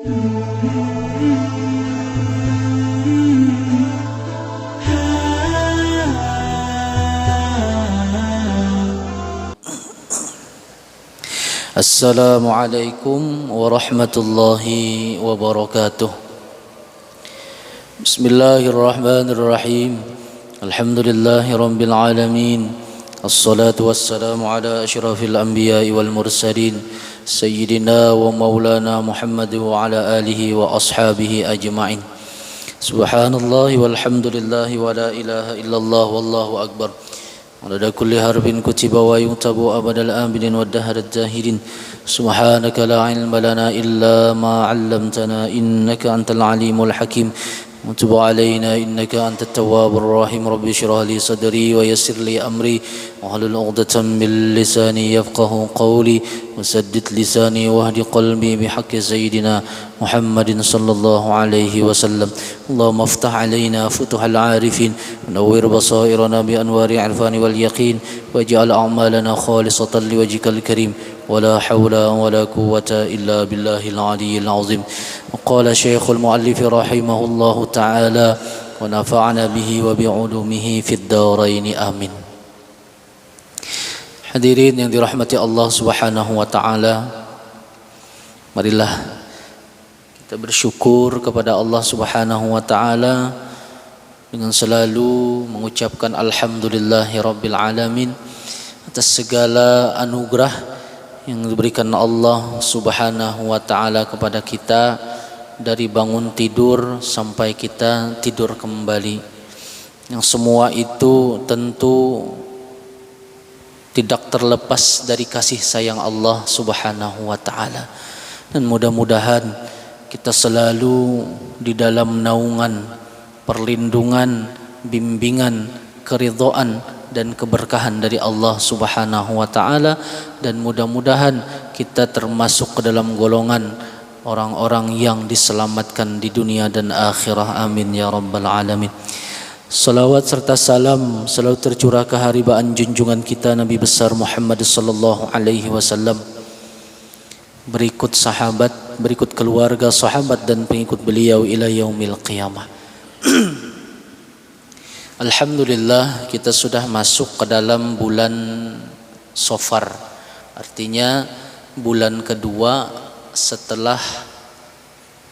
Assalamualaikum warahmatullahi wabarakatuh. Bismillahirrahmanirrahim. Alhamdulillahi rabbil alamin. Assalatu wassalamu ala asyrafil anbiya'i wal mursalin sayyidina wa maulana Muhammad wa ala alihi wa ashabihi ajma'in. Subhanallahi walhamdulillahi wa la ilaha illallah wallahu akbar. Ada kulli harbin kutiba wa yutabu abadal amilin wa daharat jahilin. Subhanaka la ilma lana illa ma 'allamtana innaka antal alimul hakim. Tub alaina innaka antat tawwabur rahim. Rabbi shrah li sadri wa yassir li amri wahlul 'uqdatam min lisani yafqahu qawli wasaddid lisani wahdi qalbi bihaqqi sayyidina Muhammadin sallallahu alaihi wasallam. Allahumma iftah alaina futuhal 'arifin nawwir basairana bi anwari 'irfani wal yaqin waj'al a'malana khalisatan liwajhikal karim. ولا حول ولا قوة إلا بالله العلي العظيم. وقال شيخ المؤلف رحمه الله تعالى ونفعنا به وبعلومه في الدارين آمين. Hadirin yang dirahmati Allah Subhanahu wa taala, marilah kita bersyukur kepada Allah Subhanahu wa taala dengan selalu mengucapkan alhamdulillahi rabbil alamin atas segala anugerah yang diberikan Allah Subhanahu wa taala kepada kita dari bangun tidur sampai kita tidur kembali. Yang semua itu tentu tidak terlepas dari kasih sayang Allah Subhanahu wa taala. Dan mudah-mudahan kita selalu di dalam naungan, perlindungan, bimbingan, keridhaan dan keberkahan dari Allah Subhanahu wa taala, dan mudah-mudahan kita termasuk ke dalam golongan orang-orang yang diselamatkan di dunia dan akhirah. Amin ya rabbal alamin. Salawat serta salam selalu tercurah ke haribaan junjungan kita Nabi besar Muhammad sallallahu alaihi wasallam, berikut sahabat, berikut keluarga sahabat dan pengikut beliau ila yaumil qiyamah. Alhamdulillah, kita sudah masuk ke dalam bulan Safar, artinya bulan kedua setelah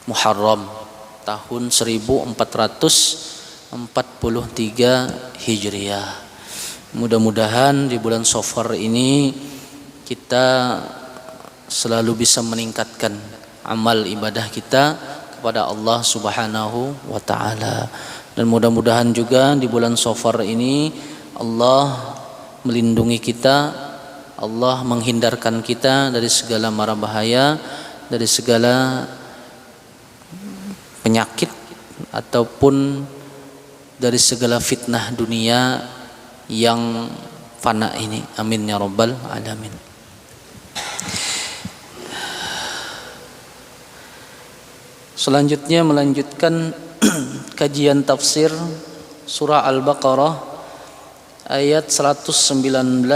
Muharram tahun 1443 Hijriah. Mudah-mudahan di bulan Safar ini kita selalu bisa meningkatkan amal ibadah kita kepada Allah Subhanahu wa taala. Dan mudah-mudahan juga di bulan Safar ini Allah melindungi kita, Allah menghindarkan kita dari segala mara bahaya, dari segala penyakit ataupun dari segala fitnah dunia yang fana ini. Amin ya rabbal alamin. Selanjutnya melanjutkan kajian tafsir surah Al-Baqarah ayat 119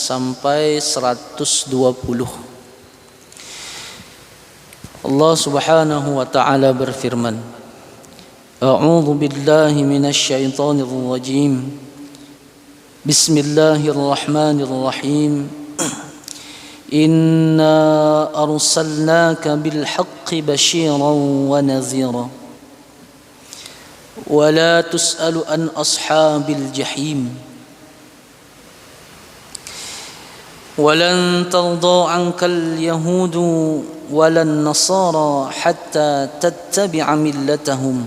sampai 120. Allah Subhanahu wa taala berfirman, A'udzu billahi minasy syaithanir rajim. Bismillahirrahmanirrahim. Inna arsalnaka bil haqqi basyiran wa nadhira. ولا تسأل عن أصحاب الجحيم ولن ترضى عنك اليهود ولا النصارى حتى تتبع ملتهم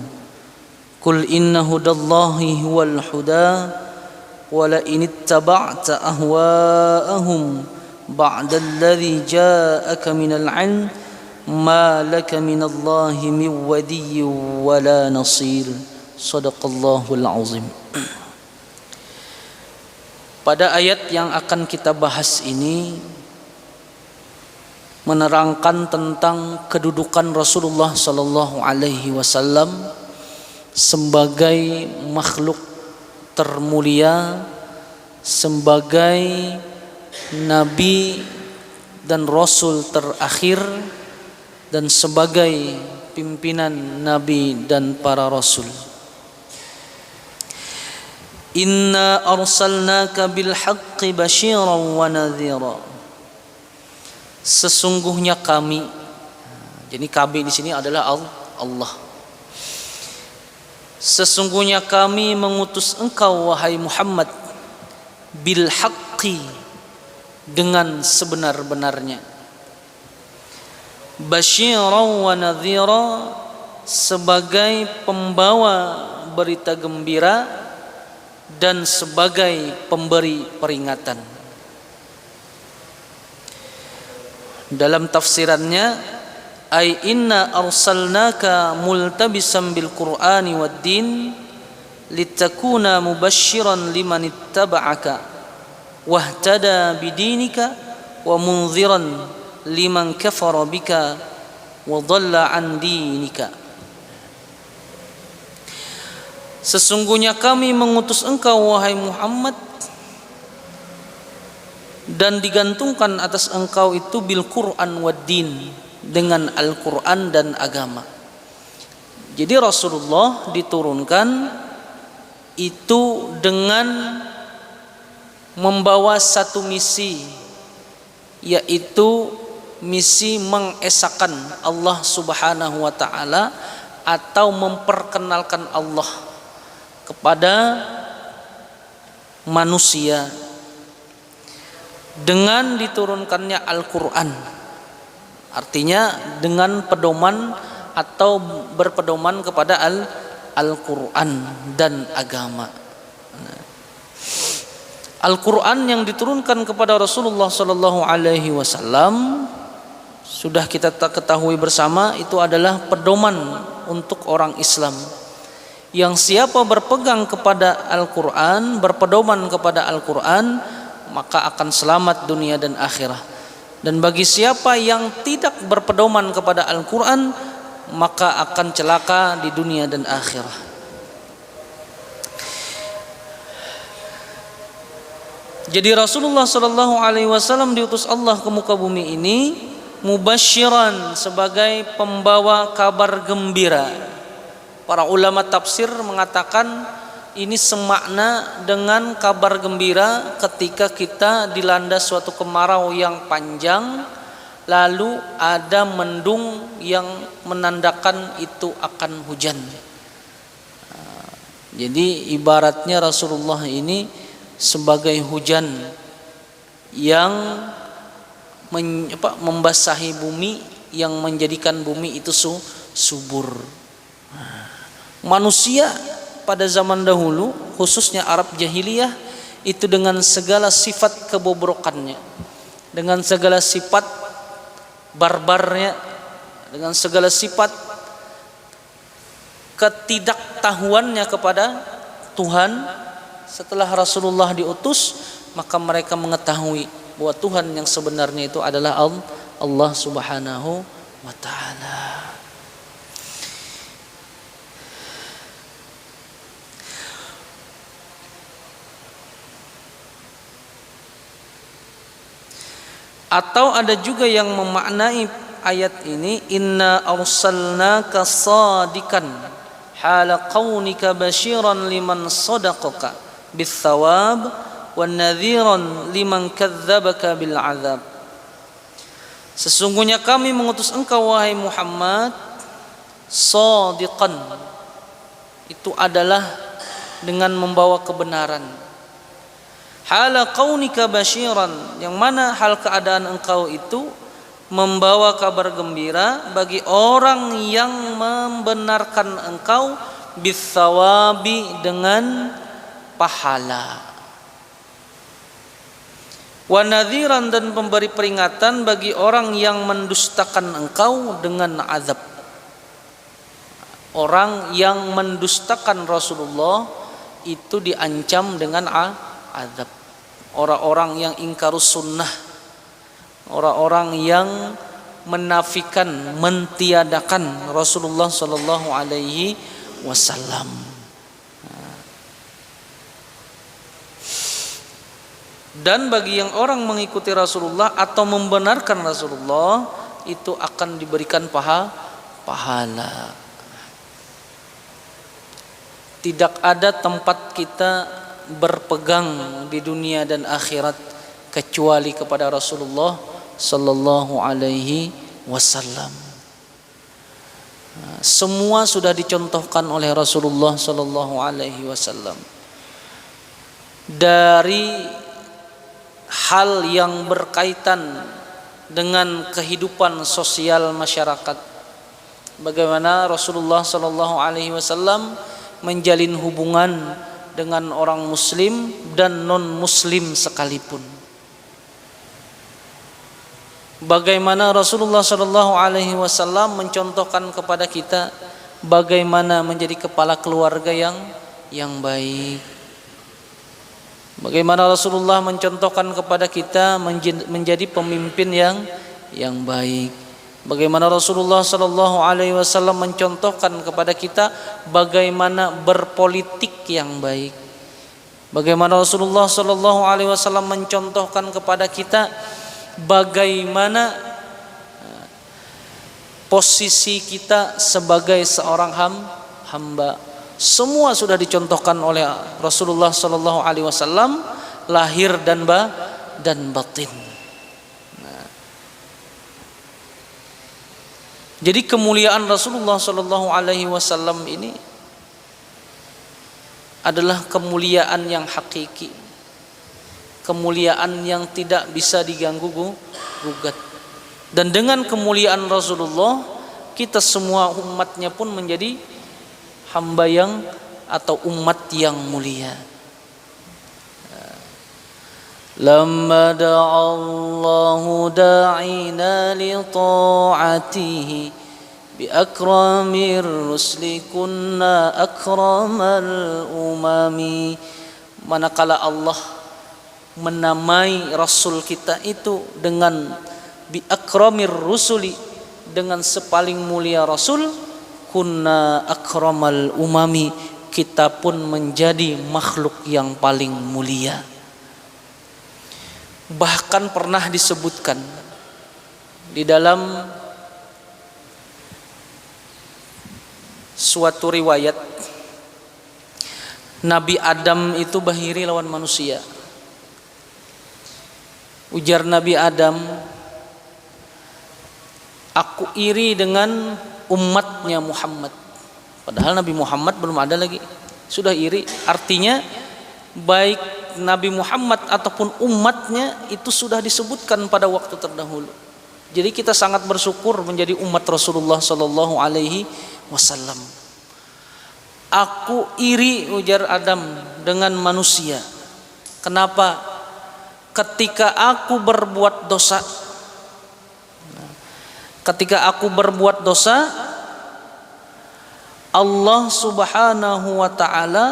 قل إن هدى الله هو الهدى ولئن اتبعت أهواءهم بعد الذي جاءك من العلم ما لك من الله من ولي ولا نصير. Sadaqallahul azim. Pada ayat yang akan kita bahas ini menerangkan tentang kedudukan Rasulullah sallallahu alaihi wasallam sebagai makhluk termulia, sebagai nabi dan rasul terakhir dan sebagai pimpinan nabi dan para rasul. Inna arsalnaka bil haqqi basyiran wa nadhira. Sesungguhnya kami, jadi kami di sini adalah Allah. Sesungguhnya kami mengutus engkau wahai Muhammad bil haqqi, dengan sebenar-benarnya, basyiran wa nadhira, sebagai pembawa berita gembira dan sebagai pemberi peringatan. Dalam tafsirannya, ay inna arsalnaka multabisan bil Qur'ani wad din litakuna mubasyiran liman ittaba'aka wahtada bidinika wa munziran liman kafara bika wa dhalla an dinika. Sesungguhnya kami mengutus engkau wahai Muhammad dan digantungkan atas engkau itu bil Qur'an wad din, dengan Al-Qur'an dan agama. Jadi Rasulullah diturunkan itu dengan membawa satu misi, yaitu misi mengesahkan Allah Subhanahu wa taala atau memperkenalkan Allah kepada manusia dengan diturunkannya Al-Qur'an. Artinya dengan pedoman atau berpedoman kepada Al-Qur'an dan agama. Al-Qur'an yang diturunkan kepada Rasulullah sallallahu alaihi wasallam sudah kita ketahui bersama, itu adalah pedoman untuk orang Islam. Yang siapa berpegang kepada Al-Qur'an, berpedoman kepada Al-Qur'an, maka akan selamat dunia dan akhirat. Dan bagi siapa yang tidak berpedoman kepada Al-Qur'an, maka akan celaka di dunia dan akhirat. Jadi Rasulullah sallallahu alaihi wasallam diutus Allah ke muka bumi ini mubasyiran, sebagai pembawa kabar gembira. Para ulama tafsir mengatakan ini semakna dengan kabar gembira ketika kita dilanda suatu kemarau yang panjang, lalu ada mendung yang menandakan itu akan hujan. Jadi ibaratnya Rasulullah ini sebagai hujan yang membasahi bumi, yang menjadikan bumi itu subur. Manusia pada zaman dahulu, khususnya Arab jahiliyah, itu dengan segala sifat kebobrokannya, dengan segala sifat barbarnya, dengan segala sifat ketidaktahuannya kepada Tuhan, setelah Rasulullah diutus, maka mereka mengetahui bahwa Tuhan yang sebenarnya itu adalah Allah Subhanahu wa ta'ala. Atau ada juga yang memaknai ayat ini, inna arsalnaka sadikan hala kaunika basyiran liman sadaqaka bithawab wan nadhiran liman kadzdzabaka bil azab. Sesungguhnya kami mengutus engkau wahai Muhammad sadiqan, itu adalah dengan membawa kebenaran. Hala kaunika basyiran, yang mana hal keadaan engkau itu membawa kabar gembira bagi orang yang membenarkan engkau, bithawabi, dengan pahala, wa nadhiran, dan pemberi peringatan bagi orang yang mendustakan engkau dengan azab. Orang yang mendustakan Rasulullah itu diancam dengan azab. Orang-orang yang ingkarus sunnah, orang-orang yang menafikan, mentiadakan Rasulullah sallallahu alaihi wasallam. Dan bagi yang orang mengikuti Rasulullah atau membenarkan Rasulullah, itu akan diberikan pahala. Tidak ada tempat kita berpegang di dunia dan akhirat kecuali kepada Rasulullah sallallahu alaihi wasallam. Semua sudah dicontohkan oleh Rasulullah sallallahu alaihi wasallam. Dari hal yang berkaitan dengan kehidupan sosial masyarakat, bagaimana Rasulullah sallallahu alaihi wasallam menjalin hubungan dengan orang muslim dan non muslim sekalipun. Bagaimana Rasulullah sallallahu alaihi wasallam mencontohkan kepada kita bagaimana menjadi kepala keluarga yang baik. Bagaimana Rasulullah mencontohkan kepada kita menjadi pemimpin yang baik. Bagaimana Rasulullah sallallahu alaihi wasallam mencontohkan kepada kita bagaimana berpolitik yang baik. Bagaimana Rasulullah sallallahu alaihi wasallam mencontohkan kepada kita bagaimana posisi kita sebagai seorang hamba. Semua sudah dicontohkan oleh Rasulullah sallallahu alaihi wasallam, lahir dan batin. Jadi kemuliaan Rasulullah sallallahu alaihi wasallam ini adalah kemuliaan yang hakiki. Kemuliaan yang tidak bisa diganggu gugat. Dan dengan kemuliaan Rasulullah, kita semua umatnya pun menjadi hamba yang atau umat yang mulia. Lamma da'allahu da'ina li ta'atihi bi akramir rusli kunna akramal umami. Manakala Allah menamai Rasul kita itu dengan bi akramir rusuli, dengan sepaling mulia Rasul, kunna akramal umami, kita pun menjadi makhluk yang paling mulia. Bahkan pernah disebutkan di dalam suatu riwayat, Nabi Adam itu bahiri lawan manusia. Ujar Nabi Adam, aku iri dengan umatnya Muhammad. Padahal Nabi Muhammad belum ada lagi, sudah iri. Artinya baik Nabi Muhammad ataupun umatnya itu sudah disebutkan pada waktu terdahulu. Jadi kita sangat bersyukur menjadi umat Rasulullah sallallahu alaihi wasallam. Aku iri, ujar Adam, dengan manusia. Kenapa? Ketika aku berbuat dosa, Allah Subhanahu wa ta'ala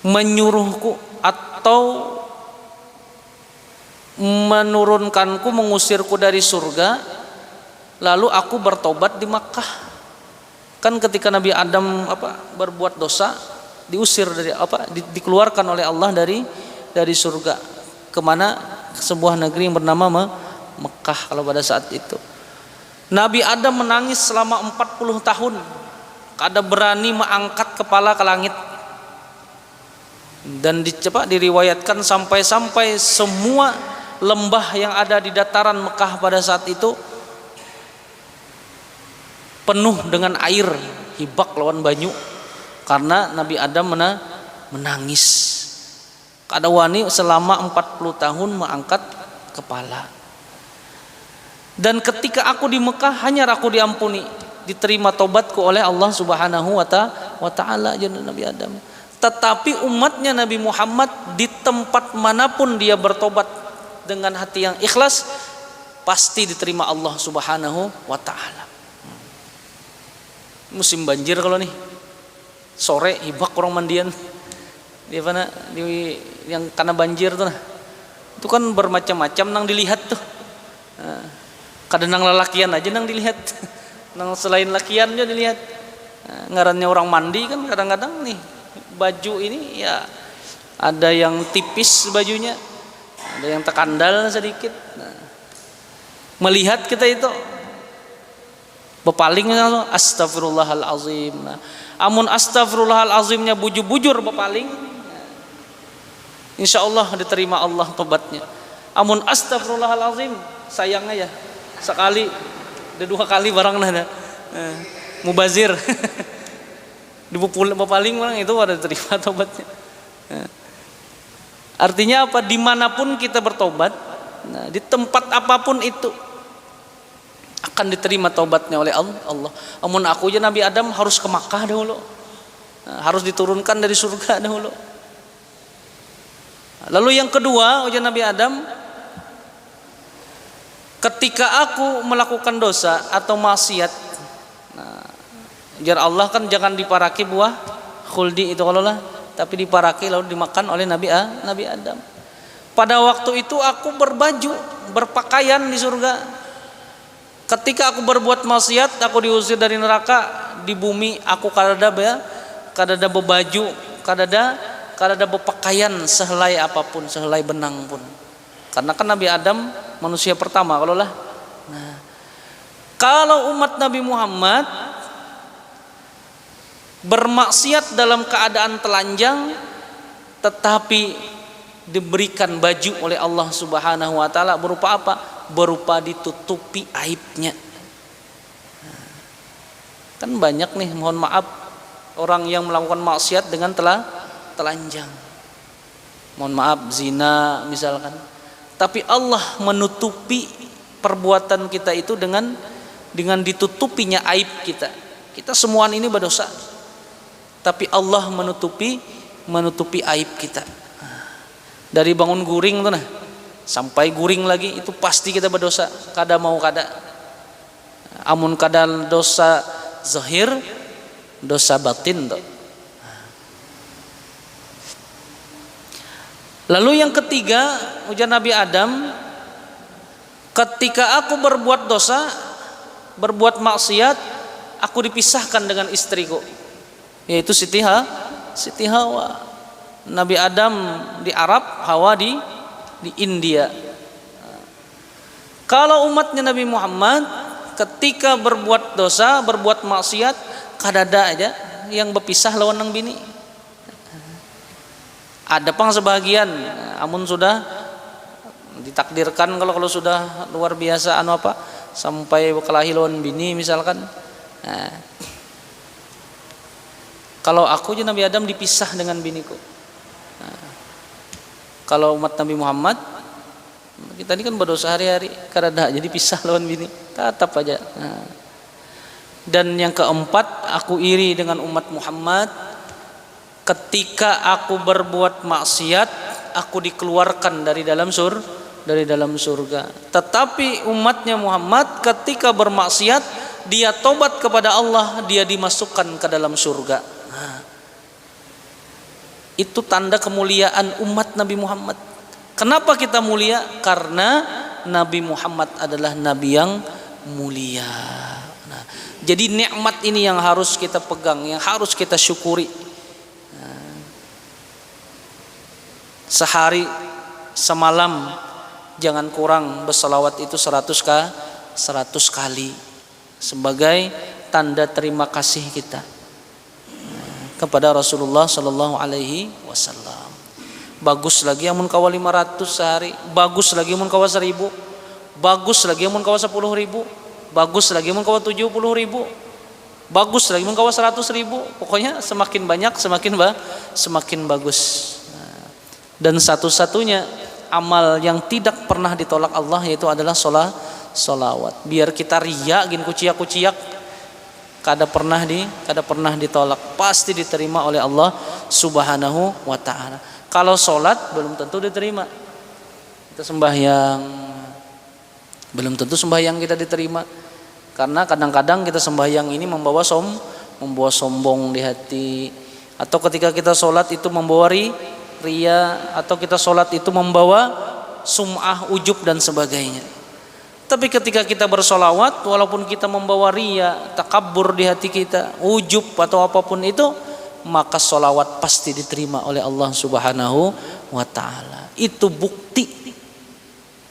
menyuruhku atau menurunkanku, mengusirku dari surga, lalu aku bertobat di Makkah. Kan ketika Nabi Adam berbuat dosa, diusir dari dikeluarkan oleh Allah dari surga. Kemana? Sebuah negeri yang bernama Mekah kalau pada saat itu. Nabi Adam menangis selama 40 tahun, kada berani mengangkat kepala ke langit. Dan diriwayatkan sampai semua lembah yang ada di dataran Mekah pada saat itu penuh dengan air, hibak lawan banyu, karena Nabi Adam menangis. Kada wani selama 40 tahun mengangkat kepala. Dan ketika aku di Mekah, hanya aku diampuni, diterima tobatku oleh Allah Subhanahu wa ta'ala, jadi Nabi Adam. Tetapi umatnya Nabi Muhammad di tempat manapun dia bertobat dengan hati yang ikhlas, pasti diterima Allah Subhanahu wa ta'ala. Musim banjir kalau nih, sore hibak orang mandian di mana, di yang karena banjir tuh, itu kan bermacam-macam nang dilihat tuh. Kadang nang lelakian aja nang dilihat, nang selain lakian juga dilihat. Ngarannya orang mandi kan kadang-kadang nih, baju ini ya ada yang tipis bajunya, ada yang terkandal sedikit. Nah, melihat kita itu bepaling langsung astagfirullahalazim. Nah, amun astagfirullahalazimnya bujur-bujur bepaling, insya Allah diterima Allah tobatnya. Amun astagfirullahalazim sayangnya ya sekali, ada 2 kali barang ada mubazir bepaling orang itu ada diterima tobatnya. Artinya apa? Dimanapun kita bertobat, nah, di tempat apapun itu akan diterima taubatnya oleh Allah. Amun aku aja Nabi Adam harus ke Makkah dahulu, nah, harus diturunkan dari surga dahulu. Lalu yang kedua ujar Nabi Adam, ketika aku melakukan dosa atau maksiat, nah, ujar Allah kan jangan diparaki buah khuldi itu kalau lah, tapi diparaki lalu dimakan oleh Nabi Adam. Pada waktu itu aku berbaju, berpakaian di surga. Ketika aku berbuat maksiat, aku diusir dari neraka, di bumi aku kadada berbaju, kadada berpakaian sehelai apapun, sehelai benang pun. Karena kan Nabi Adam manusia pertama kalau lah. Nah, kalau umat Nabi Muhammad bermaksiat dalam keadaan telanjang tetapi diberikan baju oleh Allah Subhanahu wa taala berupa apa? Berupa ditutupi aibnya. Kan banyak nih, mohon maaf, orang yang melakukan maksiat dengan telanjang. Mohon maaf, zina misalkan. Tapi Allah menutupi perbuatan kita itu dengan ditutupinya aib kita. Kita semuaan ini berdosa. Tapi Allah menutupi aib kita. Dari bangun guring tuh nah, sampai guring lagi itu pasti kita berdosa. Kada mau kada. Amun kada dosa zahir, dosa batin tuh. Lalu yang ketiga, ujar Nabi Adam, ketika aku berbuat dosa, berbuat maksiat, aku dipisahkan dengan istriku, yaitu Siti Hawa. Nabi Adam di Arab, Hawa di India. Kalau umatnya Nabi Muhammad ketika berbuat dosa, berbuat maksiat, kadada aja yang berpisah lawan nang bini. Ada pang sebagian, amun sudah ditakdirkan kalau sudah luar biasa sampai berkelahi lawan bini misalkan. Nah, kalau aku aja Nabi Adam dipisah dengan biniku. Nah, kalau umat Nabi Muhammad kita ini kan berdosa hari-hari, karena jadi pisah lawan bini, tetap aja. Nah, dan yang keempat, aku iri dengan umat Muhammad. Ketika aku berbuat maksiat, aku dikeluarkan dari dalam surga. Tetapi umatnya Muhammad ketika bermaksiat, dia tobat kepada Allah, dia dimasukkan ke dalam surga. Nah, itu tanda kemuliaan umat Nabi Muhammad. Kenapa kita mulia? Karena Nabi Muhammad adalah Nabi yang mulia. Nah, jadi nikmat ini yang harus kita pegang, yang harus kita syukuri. Sehari semalam jangan kurang berselawat itu 100 kali sebagai tanda terima kasih kita kepada Rasulullah sallallahu alaihi wasallam. Bagus lagi amun kawa 500 sehari, bagus lagi amun kawa 1000, bagus lagi amun kawa 10.000, bagus lagi amun kawa 70.000, bagus lagi amun kawa 100.000. Pokoknya semakin banyak semakin bagus. Dan satu-satunya amal yang tidak pernah ditolak Allah yaitu adalah solawat. Biar kita riya gin kuciak kada pernah ditolak, pasti diterima oleh Allah Subhanahu wa taala. Kalau solat belum tentu diterima. Kita sembahyang belum tentu sembahyang kita diterima. Karena kadang-kadang kita sembahyang ini membawa sombong di hati, atau ketika kita solat itu membawa ria, atau kita sholat itu membawa sum'ah, ujub dan sebagainya. Tapi ketika kita bersolawat, walaupun kita membawa ria, takabur di hati kita, ujub atau apapun itu, maka solawat pasti diterima oleh Allah Subhanahu wa ta'ala. Itu bukti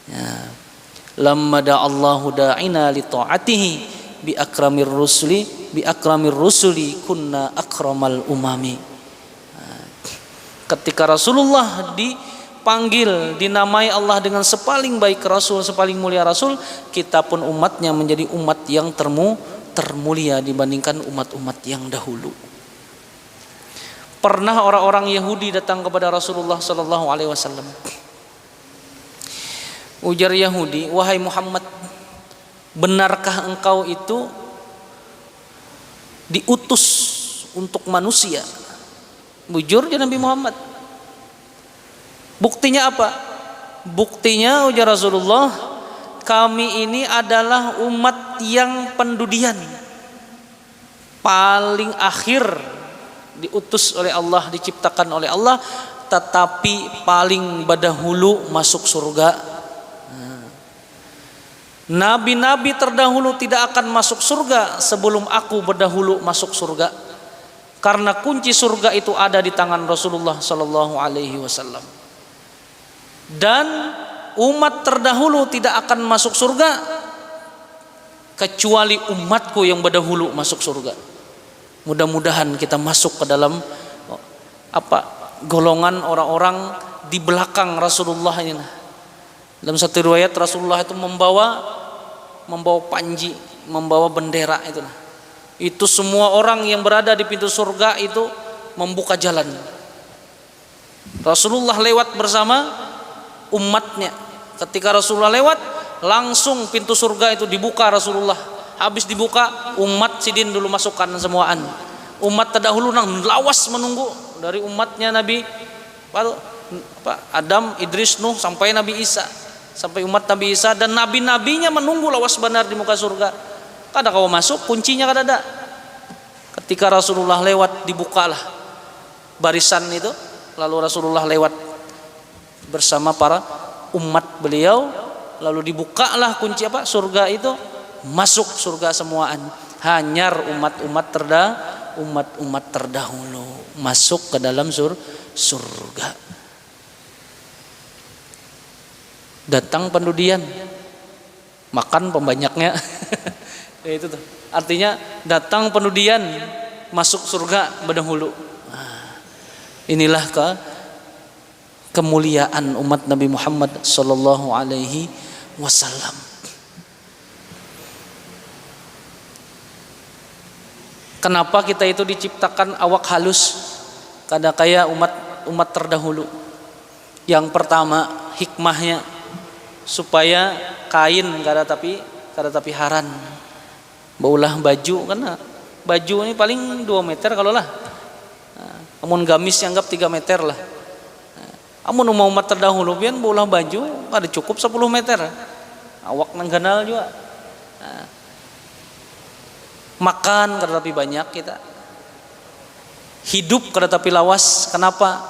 Ya. Lamma da'allahu da'ina li ta'atihi bi akramir rusuli kunna akramal umami. Ketika Rasulullah dipanggil, dinamai Allah dengan sepaling baik Rasul, sepaling mulia Rasul, kita pun umatnya menjadi umat yang termulia dibandingkan umat-umat yang dahulu. Pernah orang-orang Yahudi datang kepada Rasulullah sallallahu alaihi wasallam. Ujar Yahudi, "Wahai Muhammad, benarkah engkau itu diutus untuk manusia?" Bujur ya Nabi Muhammad. Buktinya apa? Buktinya ujar Rasulullah, kami ini adalah umat yang pendudian, paling akhir diutus oleh Allah, diciptakan oleh Allah, tetapi paling berdahulu masuk surga. Nabi-nabi terdahulu tidak akan masuk surga sebelum aku berdahulu masuk surga. Karena kunci surga itu ada di tangan Rasulullah sallallahu alaihi wasallam. Dan umat terdahulu tidak akan masuk surga kecuali umatku yang berdahulu masuk surga. Mudah-mudahan kita masuk ke dalam golongan orang-orang di belakang Rasulullah ini. Dalam satu riwayat Rasulullah itu membawa panji, membawa bendera itu. Itu semua orang yang berada di pintu surga itu membuka jalan. Rasulullah lewat bersama umatnya. Ketika Rasulullah lewat, langsung pintu surga itu dibuka Rasulullah. Habis dibuka, umat sidin dulu masukkan semuaan. Umat terdahulu lawas menunggu dari umatnya Nabi Adam, Idris, Nuh sampai Nabi Isa, sampai umat Nabi Isa, dan nabi-nabinya menunggu lawas benar di muka surga. Kada kau masuk, kuncinya kada ada. Ketika Rasulullah lewat, dibukalah barisan itu, lalu Rasulullah lewat bersama para umat beliau, lalu dibukalah kunci surga itu, masuk surga semuaan. Hanyar umat-umat terdahulu masuk ke dalam surga. Datang pendudian, makan pembanyaknya. Ya itu tuh. Artinya datang pendudian, masuk surga berdahulu. Inilah kemuliaan umat Nabi Muhammad sallallahu alaihi wasallam. Kenapa kita itu diciptakan awak halus? Kada kayak umat terdahulu. Yang pertama, hikmahnya supaya kain kada tapi haran. Baulah baju, karena baju ini paling 2 meter kalau lah. Amun gamis anggap 3 meter lah. Amun umat terdahulu pian baulah baju kada cukup 10 meter. Awak nang ganal juga. Makan kada tapi banyak kita. Hidup kada tapi lawas. Kenapa?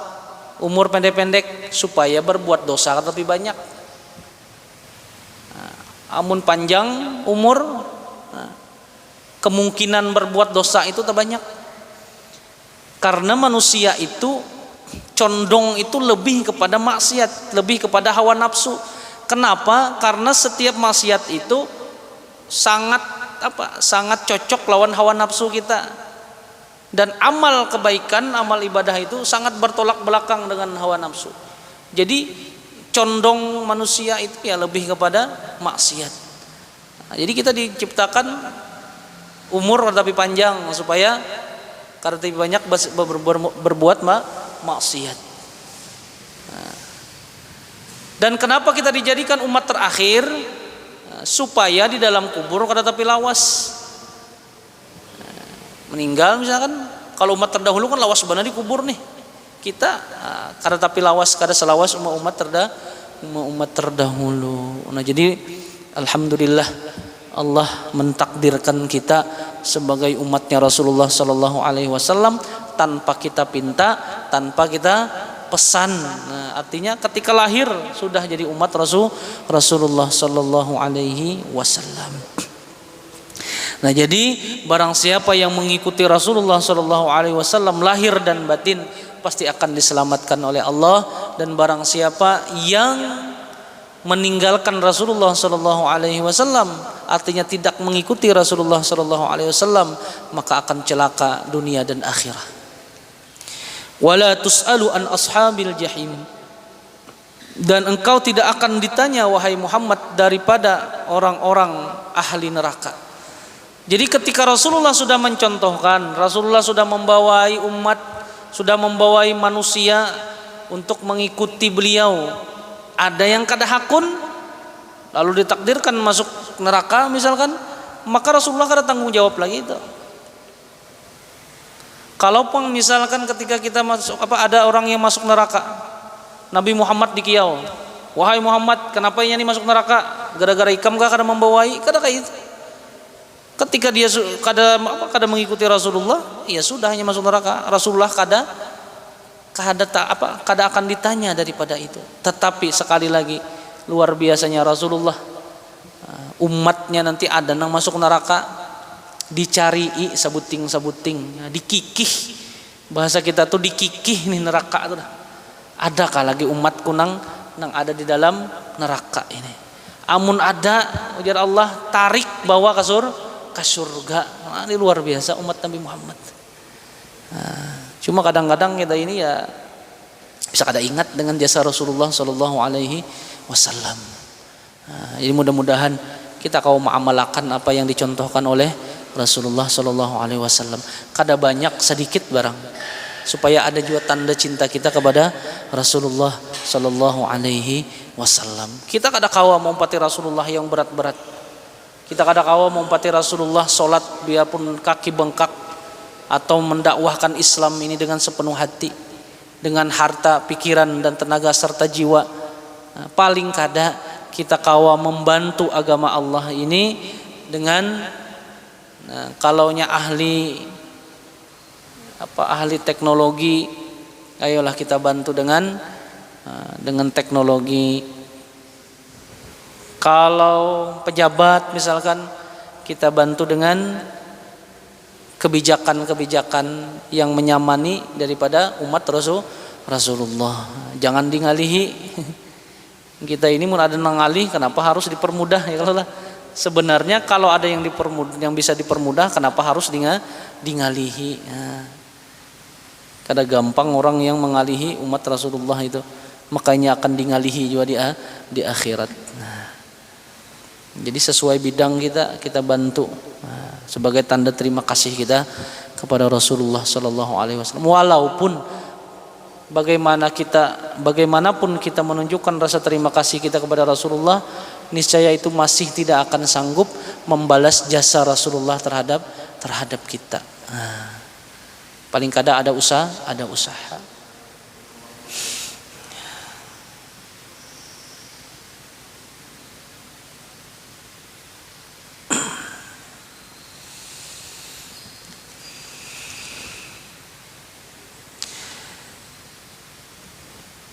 Umur pendek-pendek supaya berbuat dosa kada tapi banyak. Amun panjang umur, kemungkinan berbuat dosa itu terbanyak. Karena manusia itu condong itu lebih kepada maksiat, lebih kepada hawa nafsu. Kenapa? Karena setiap maksiat itu sangat cocok lawan hawa nafsu kita. Dan amal kebaikan, amal ibadah itu sangat bertolak belakang dengan hawa nafsu. Jadi condong manusia itu ya lebih kepada maksiat. Jadi kita diciptakan umur tapi panjang supaya karena lebih banyak berbuat maksiat. Dan kenapa kita dijadikan umat terakhir? Supaya di dalam kubur kada tapi lawas. Meninggal misalkan, kalau umat terdahulu kan lawas benar di kubur nih. Kita kada tapi lawas, kada selawas umat terdahulu. Nah, jadi alhamdulillah Allah mentakdirkan kita sebagai umatnya Rasulullah sallallahu alaihi wasallam tanpa kita pinta, tanpa kita pesan. Nah, artinya ketika lahir sudah jadi umat Rasulullah sallallahu alaihi wasallam. Nah, jadi barang siapa yang mengikuti Rasulullah sallallahu alaihi wasallam lahir dan batin pasti akan diselamatkan oleh Allah, dan barang siapa yang meninggalkan Rasulullah sallallahu alaihi wasallam, artinya tidak mengikuti Rasulullah sallallahu alaihi wasallam, maka akan celaka dunia dan akhirat. Wala tus'alu an ashabil jahim, dan engkau tidak akan ditanya wahai Muhammad daripada orang-orang ahli neraka. Jadi ketika Rasulullah sudah mencontohkan, Rasulullah sudah membawai umat, sudah membawai manusia untuk mengikuti beliau, ada yang kada hakun lalu ditakdirkan masuk neraka misalkan, maka Rasulullah kada tanggung jawab lagi itu. Kalaupun misalkan ketika kita masuk ada orang yang masuk neraka, Nabi Muhammad dikiau, wahai Muhammad, kenapa ini masuk neraka? Gara-gara ikam kada membawai? Kada kayak itu. Ketika dia kada mengikuti Rasulullah, ya sudah, hanya masuk neraka. Rasulullah kada akan ditanya daripada itu. Tetapi sekali lagi, luar biasanya Rasulullah, umatnya nanti ada yang masuk neraka, dicari sabuting, dikikih. Bahasa kita tuh dikikih nih neraka tuh. Adakah lagi umatku nang ada di dalam neraka ini? Amun ada, ujar Allah, tarik bawa ke surga. Nah, ini luar biasa umat Nabi Muhammad. Cuma kadang-kadang kita ini ya bisa kada ingat dengan jasa Rasulullah Sallallahu Alaihi Wasallam. Jadi mudah-mudahan kita kau mengamalkan apa yang dicontohkan oleh Rasulullah Sallallahu Alaihi Wasallam. Kada banyak, sedikit barang, supaya ada juga tanda cinta kita kepada Rasulullah Sallallahu Alaihi Wasallam. Kita kada kawa mengumpati Rasulullah yang berat-berat. Kita kada kawa mengumpati Rasulullah solat biarpun kaki bengkak, atau mendakwahkan Islam ini dengan sepenuh hati, dengan harta, pikiran dan tenaga serta jiwa. Paling kada kita kawa membantu agama Allah ini dengan kalaunya ahli teknologi, ayolah kita bantu dengan teknologi. Kalau pejabat misalkan, kita bantu dengan kebijakan-kebijakan yang menyamani daripada umat Rasulullah. Jangan dingalihi. Kita ini mun ada ngalih, kenapa harus dipermudah ya? Kalau sebenarnya kalau ada yang yang bisa dipermudah, kenapa harus dingalihi? Kada gampang orang yang mengalihi umat Rasulullah itu, makanya akan dingalihi juga di akhirat. Jadi sesuai bidang kita bantu. Sebagai tanda terima kasih kita kepada Rasulullah Sallallahu Alaihi Wasallam. Walaupun bagaimanapun kita menunjukkan rasa terima kasih kita kepada Rasulullah, niscaya itu masih tidak akan sanggup membalas jasa Rasulullah terhadap kita. Paling kada ada usaha.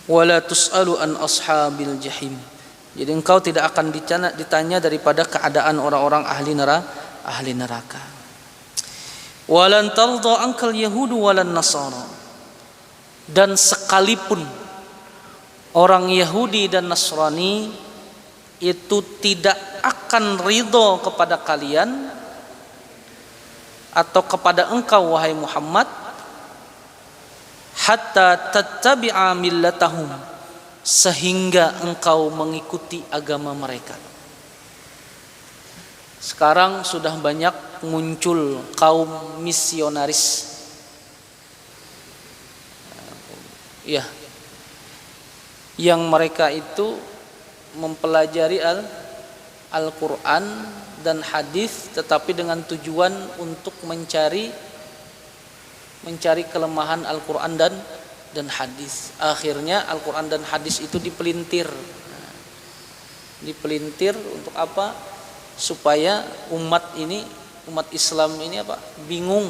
Wala tus'alu an ashabil jahim. Jadi engkau tidak akan ditanya daripada keadaan orang-orang ahli neraka. Walan tarda ankal yahudu walan nasara. Dan sekalipun orang Yahudi dan Nasrani itu tidak akan ridho kepada kalian atau kepada engkau wahai Muhammad, hatta tattabi'a millatahum, sehingga engkau mengikuti agama mereka. Sekarang sudah banyak muncul kaum misionaris, ya, yang mereka itu mempelajari Al-Quran dan hadis, tetapi dengan tujuan untuk mencari kelemahan Al-Quran dan hadis. Akhirnya Al-Quran dan hadis itu dipelintir untuk apa? Supaya umat Islam ini bingung.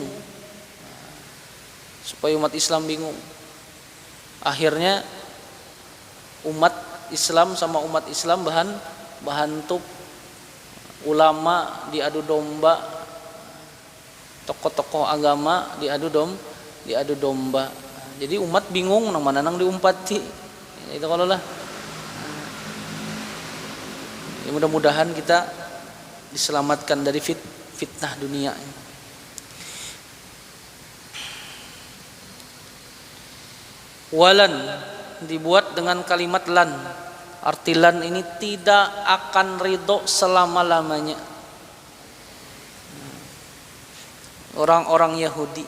Supaya umat Islam bingung. Akhirnya umat Islam sama umat Islam bahan ulama diadu domba, tokoh-tokoh agama diadu domba. Jadi umat bingung nang mana nang diumpati. Itu kalau lah. Ya, mudah-mudahan kita diselamatkan dari fitnah dunia. Walan dibuat dengan kalimat lan. Arti lan ini tidak akan ridho selama-lamanya. Orang-orang Yahudi.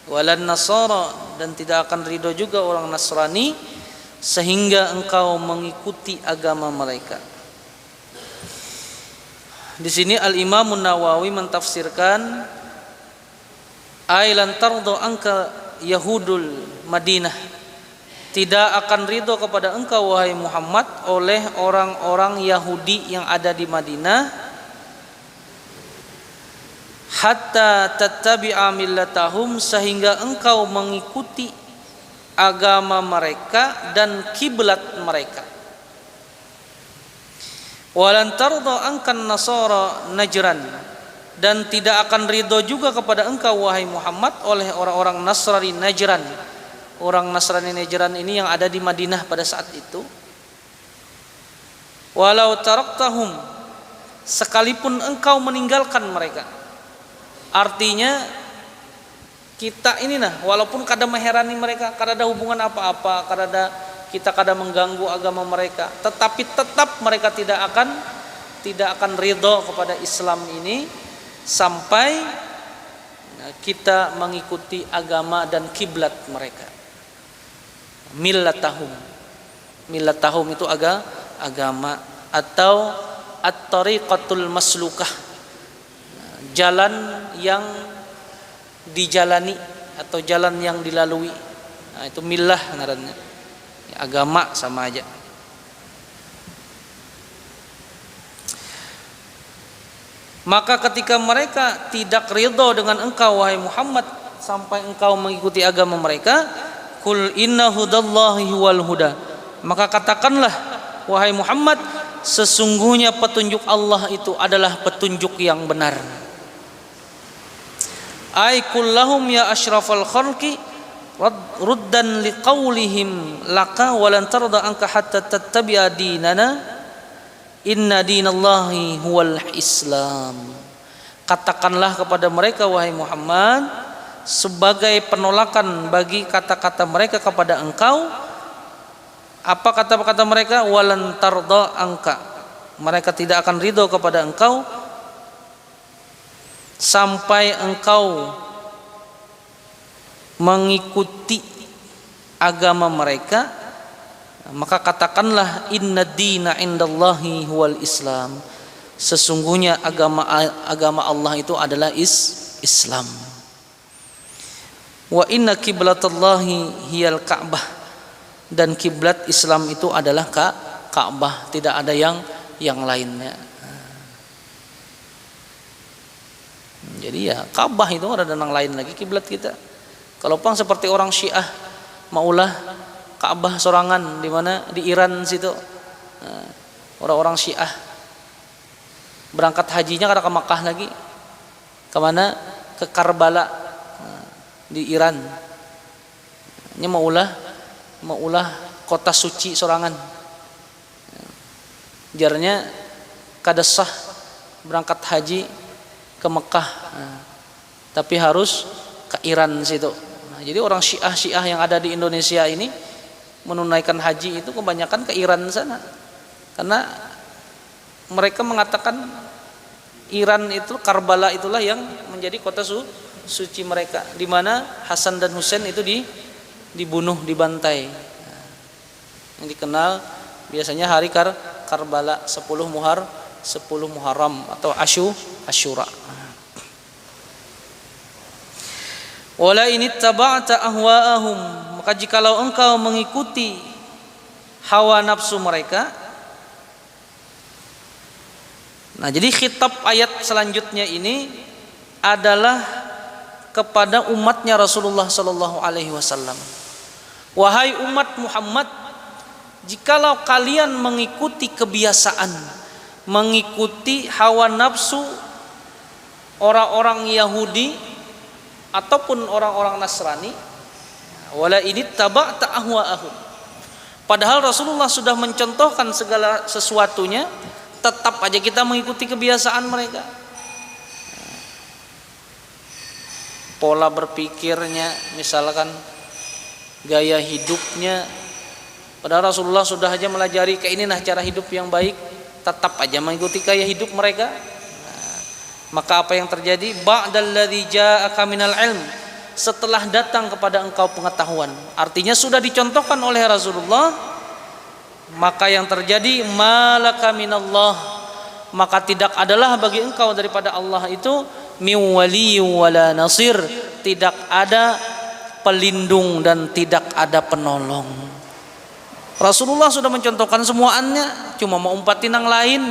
Walan Nasara, dan tidak akan ridho juga orang Nasrani sehingga engkau mengikuti agama mereka. Di sini Al-Imam Nawawi mentafsirkan ailan tardo angka Yahudul Madinah, tidak akan ridho kepada engkau wahai Muhammad oleh orang-orang Yahudi yang ada di Madinah, hatta tattabi'a millatahum, sehingga engkau mengikuti agama mereka dan kiblat mereka. Walan tarda angkan nasara Najran, dan tidak akan ridho juga kepada engkau wahai Muhammad oleh orang-orang Nasrani Najran. Orang Nasrani Najran ini yang ada di Madinah pada saat itu. Walau taraktahum, sekalipun engkau meninggalkan mereka. Artinya kita ini walaupun kada meherani mereka, kada ada hubungan apa-apa, kita kada mengganggu agama mereka, tetapi tetap mereka tidak akan ridho kepada Islam ini sampai kita mengikuti agama dan kiblat mereka. Millatahum itu agama atau at-tariqatul maslukah, jalan yang dijalani atau jalan yang dilalui. Nah, itu millah ngarannya. Agama sama aja. Maka ketika mereka tidak ridho dengan engkau wahai Muhammad sampai engkau mengikuti agama mereka, kul inna hudallahi wal huda, maka katakanlah wahai Muhammad, sesungguhnya petunjuk Allah itu adalah petunjuk yang benar. Ai kullahum ya asyrafal khalqi ruddan liqaulihim laka walan tarda anka hatta tattabi'a dinana inna dinallahi huwal Islam. Katakanlah kepada mereka wahai Muhammad, sebagai penolakan bagi kata-kata mereka kepada engkau. Apa kata-kata mereka? Walan tarda angka, mereka tidak akan ridho kepada engkau sampai engkau mengikuti agama mereka. Maka katakanlah inna dina indallahi huwal Islam, sesungguhnya agama Allah itu adalah Islam. Wa inna kiblatallahi hiyal Ka'bah, dan kiblat Islam itu adalah Ka'bah, tidak ada yang lainnya. Jadi ya Ka'bah itu ada yang lain lagi kiblat kita. Kalau pang seperti orang Syiah maulah Ka'bah sorangan di mana di Iran situ. Orang-orang Syiah berangkat hajinya kada ke Makkah lagi. Ke mana? Ke Karbala di Iran. Ini maulah kota suci sorangan. Jarnya kada sah berangkat haji ke Mekah, tapi harus ke Iran situ. Jadi orang Syiah yang ada di Indonesia ini menunaikan haji itu kebanyakan ke Iran sana, karena mereka mengatakan Iran itu Karbala itulah yang menjadi kota suci mereka, di mana Hasan dan Husain itu dibunuh, dibantai. Yang dikenal biasanya hari Karbala 10 Muharram atau Asyura. Wala in ittaba'ta ahwa'ahum, maka jikalau engkau mengikuti hawa nafsu mereka. Nah, jadi khitab ayat selanjutnya ini adalah kepada umatnya Rasulullah sallallahu alaihi wasallam. Wahai umat Muhammad, jikalau kalian mengikuti kebiasaan, mengikuti hawa nafsu orang-orang Yahudi ataupun orang-orang Nasrani, wala ini taba'ta ahwa'ahum, padahal Rasulullah sudah mencontohkan segala sesuatunya tetap aja kita mengikuti kebiasaan mereka. Pola berpikirnya, misalkan gaya hidupnya, padahal Rasulullah sudah aja melajari kayak ini cara hidup yang baik, tetap aja mengikuti gaya hidup mereka. Maka apa yang terjadi? Ba'dalladzi ja'aka minal ilm, setelah datang kepada engkau pengetahuan, artinya sudah dicontohkan oleh Rasulullah, maka yang terjadi malaka minallah, maka tidak adalah bagi engkau daripada Allah itu min wali wala nasir, tidak ada pelindung dan tidak ada penolong. Rasulullah sudah mencontohkan semuanya, cuma mau umpatin yang lain,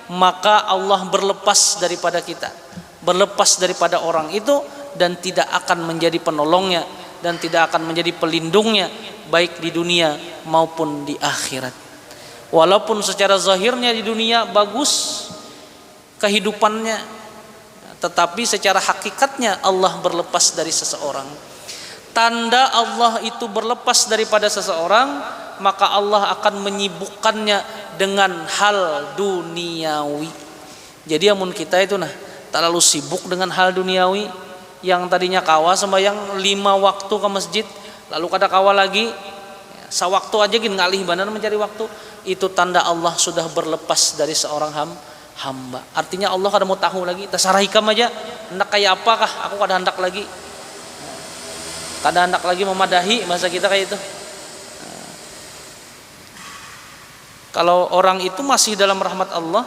maka Allah berlepas daripada kita, berlepas daripada orang itu, dan tidak akan menjadi penolongnya dan tidak akan menjadi pelindungnya baik di dunia maupun di akhirat. Walaupun secara zahirnya di dunia bagus kehidupannya, tetapi secara hakikatnya Allah berlepas dari seseorang. Tanda Allah itu berlepas daripada seseorang, maka Allah akan menyibukkannya dengan hal duniawi. Jadi amun kita itu terlalu sibuk dengan hal duniawi, yang tadinya kawa sembahyang 5 waktu ke masjid, lalu kada kawa lagi, sawaktu aja gin ngalih banar mencari waktu, itu tanda Allah sudah berlepas dari seorang hamba. Artinya Allah kada mau tahu lagi, terserah hikam aja, hendak kayak apakah, aku kada hendak lagi. Kada hendak lagi memadahi, bahasa kita kayak itu. Kalau orang itu masih dalam rahmat Allah,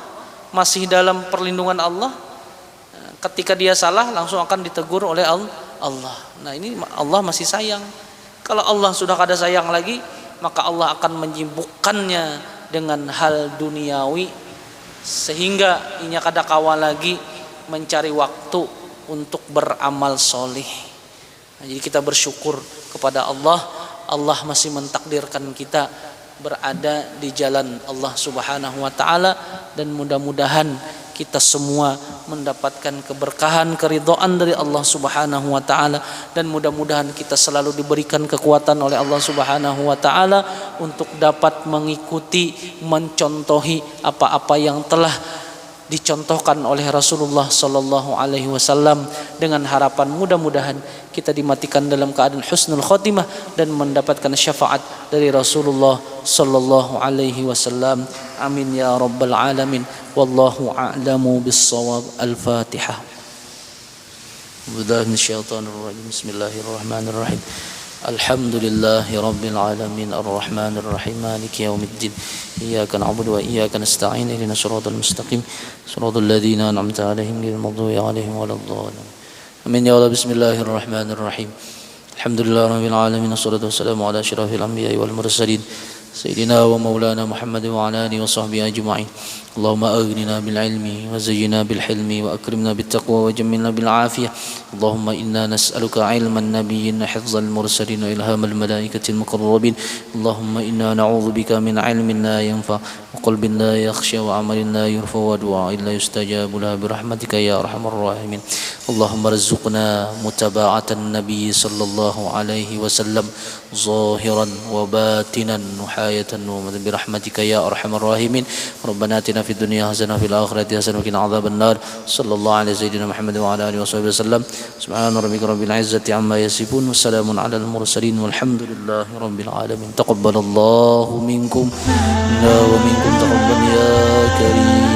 masih dalam perlindungan Allah, ketika dia salah langsung akan ditegur oleh Allah. Nah ini Allah masih sayang. Kalau Allah sudah kada sayang lagi, maka Allah akan menyibukkannya dengan hal duniawi, sehingga inya kada kawa lagi mencari waktu untuk beramal soleh. Nah, jadi kita bersyukur kepada Allah, Allah masih mentakdirkan kita berada di jalan Allah Subhanahu wa taala, dan mudah-mudahan kita semua mendapatkan keberkahan, keridhaan dari Allah Subhanahu wa taala, dan mudah-mudahan kita selalu diberikan kekuatan oleh Allah Subhanahu wa taala untuk dapat mengikuti, mencontohi apa-apa yang telah dicontohkan oleh Rasulullah sallallahu alaihi wasallam, dengan harapan mudah-mudahan kita dimatikan dalam keadaan husnul khotimah dan mendapatkan syafaat dari Rasulullah sallallahu alaihi wasallam. Amin ya rabbal alamin. Wallahu a'lamu bis-shawab. Al-Fatihah. Bismillahirrahmanirrahim. Alhamdulillahi rabbil alamin arrahmanir rahim maliki yaumiddin iyyaka na'budu wa iyyaka nasta'in ihdinas siratal mustaqim siratal ladzina an'amta 'alaihim ghairil maghdubi 'alaihim waladdallin. Amin ya Allah. Bismillahirrahmanirrahim. Alhamdulillahirabbil alamin wassalatu wassalamu ala asyrafil anbiya'i wal mursalin sayyidina wa maulana Muhammad wa ala alihi wa sahbihi ajma'in. Allahumma aghnina bil ilmi wa zayyina bil hilmi wa akrimna bit taqwa wa jammilna bil afiyah. Allahumma inna nas'aluka ilman nabiyyin hifzal mursalin wa ilhamal malaikatil muqarrabin. Allahumma inna na'udzubika min ilmin la yanfa wa qalbin la yakhsha wa amalin la yurfa wa du'a'in la yustajabu lahu bi rahmatika ya arhamar rahimin. Allahumma arzuqna mutaba'atan nabiy sallallahu alaihi wasallam zahiran wa batinan nuhayatan wa bi rahmatika ya arhamar rahimin. Rabbana atina fid dunya hasanah wa fil akhirati hasanah wa qina adzaban nar. Sallallahu alaihi sayyidina Muhammad wa ala alihi wasallam. Subhana rabbika rabbil izzati amma yasifun wa salamun alal mursalin walhamdulillahi rabbil alamin. Taqabbalallahu minkum wa minkum taqabbal ya karim.